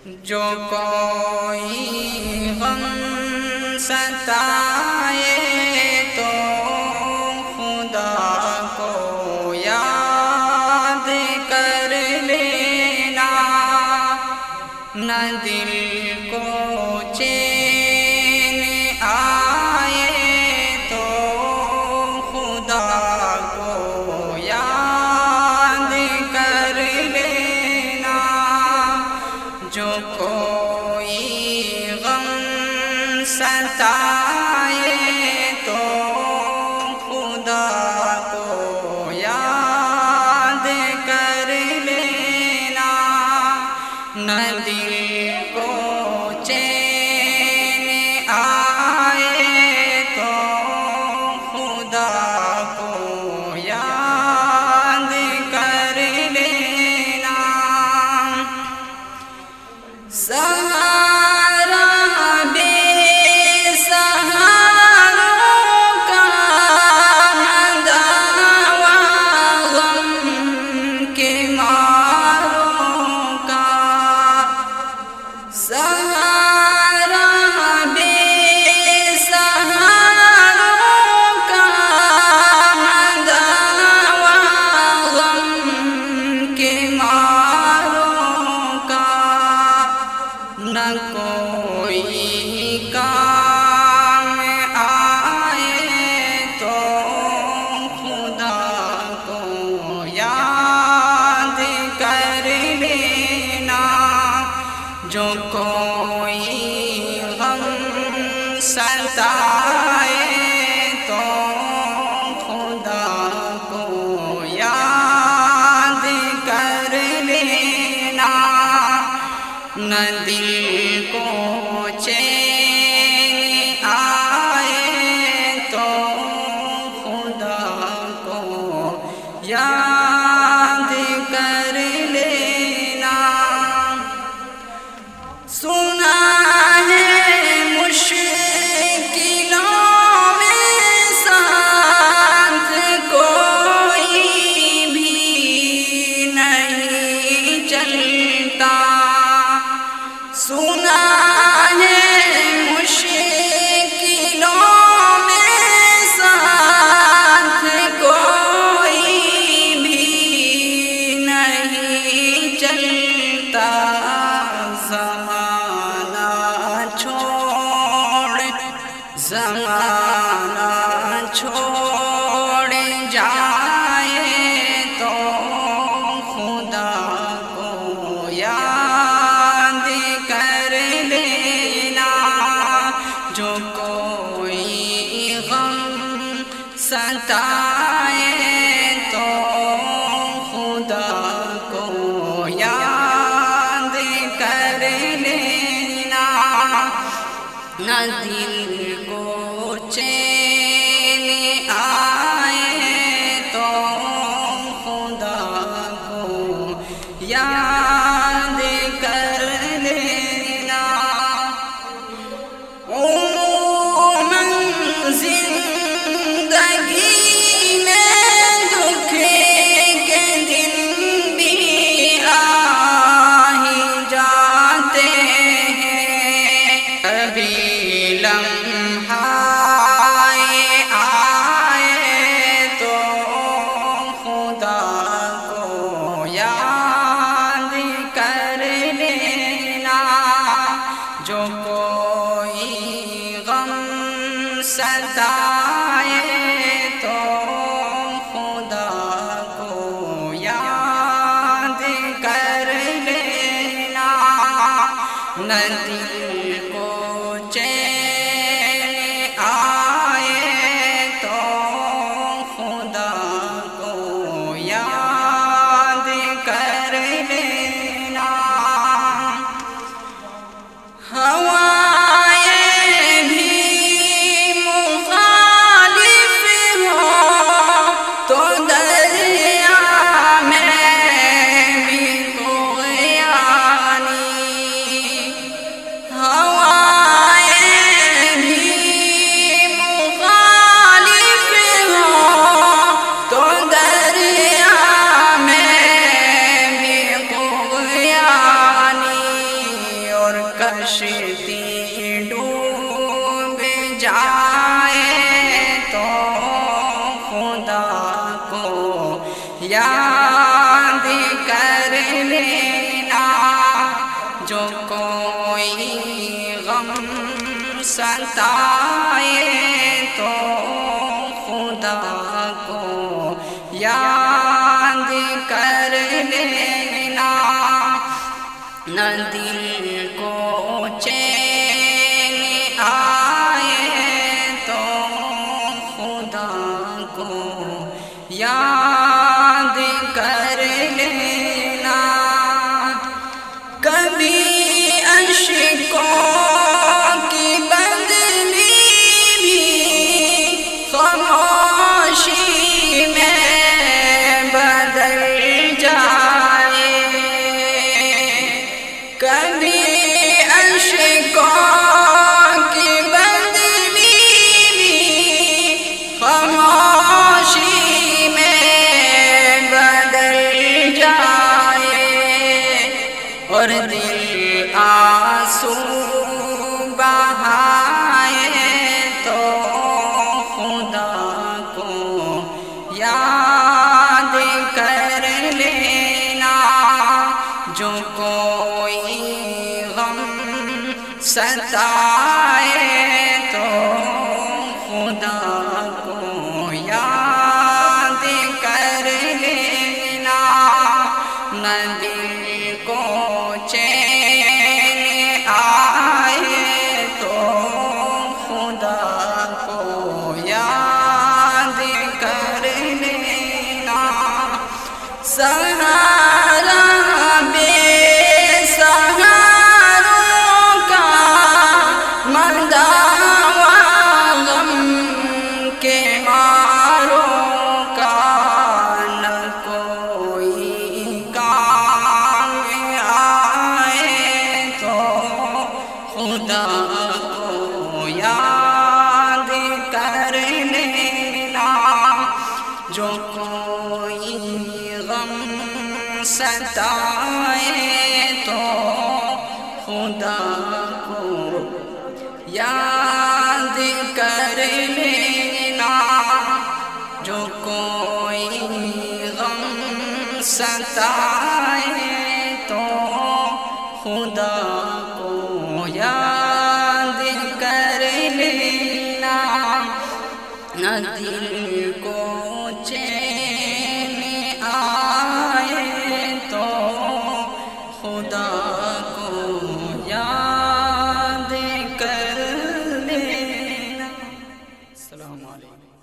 جو کوئی غم ستائے تو خدا کو یاد کر لینا، نہ دل کو چین آئے تو خدا کو یاد کر لینا، جو کوئی غم ستائے تو خدا کو یاد کر لینا، نہ دل کو چین آئے تو خدا کو یاد کر لینا۔ سہارا بے سہاروں کا دعویٰ غم کے ماروں کا، سہارا بے سہاروں کا دعویٰ غم کے ماروں کا، نہ کوئی کام آئے تو خدا کو یاد کر لینا، جو کوئی غم ستائے تو خدا کو یاد کر لینا، نہ دل کو چین آئے تو خدا کو یاد کر لینا۔ سنا ہے مشکلوں میں ساتھ کوئی بھی نہیں چلتا، سنا ہے مشکلوں میں ساتھ کوئی بھی نہیں چلتا، زمانہ چھوڑ جائے تو خدا کو یاد کر لینا، جو کوئی غم ستائے تو خدا کو یاد کر لینا، نہ دل کو چین آئے تو خدا کو یاد کر لینا۔ عموماً زندگی میں دکھ کے دن بھی آ ہی جاتے ہیں، کبھی لمحہ آئے تو خدا کو یاد کر لینا، جو کوئی غم ستائے تو خدا کو یاد کر لینا، نہ دل کو چین آئے تو خدا کو یاد کر لینا۔ ہوائیں بھی مخالف ہوں تو دریا میں بھی طغیانی، ہوا کشتی ڈوب جائے تو خدا کو یاد کر لینا، جو کوئی غم ستائے تو خدا کو یاد کر لینا، نہ دل کو چین آئے تو خدا کو یاد کر لینا، کبھی اشکوں کی بدلی بھی خاموشی میں بدل جائے، کبھی اشکوں کی بدلی بھی خاموشی میں بدل جائے، اور دل آنسو بہائے تو خدا کو یاد کر لینا، جو کوئی غم ستائے تو خدا کو یاد کر لینا، نہ دل کو چین آئے تو خدا کو یاد کر لینا، سہارا بے سہاروں کا مداوا غم کے ماروں کا، نہ کوئی کام آئے تو خدا کو یاد کر لینا، جو کوئی غم ستائے تو خدا کو یاد کر لینا، جو کوئی غم ستائے تو خدا کو یاد کر لینا، نہ دل کو چین آئے تو خدا کو یاد کر لینا۔ السلام علیکم۔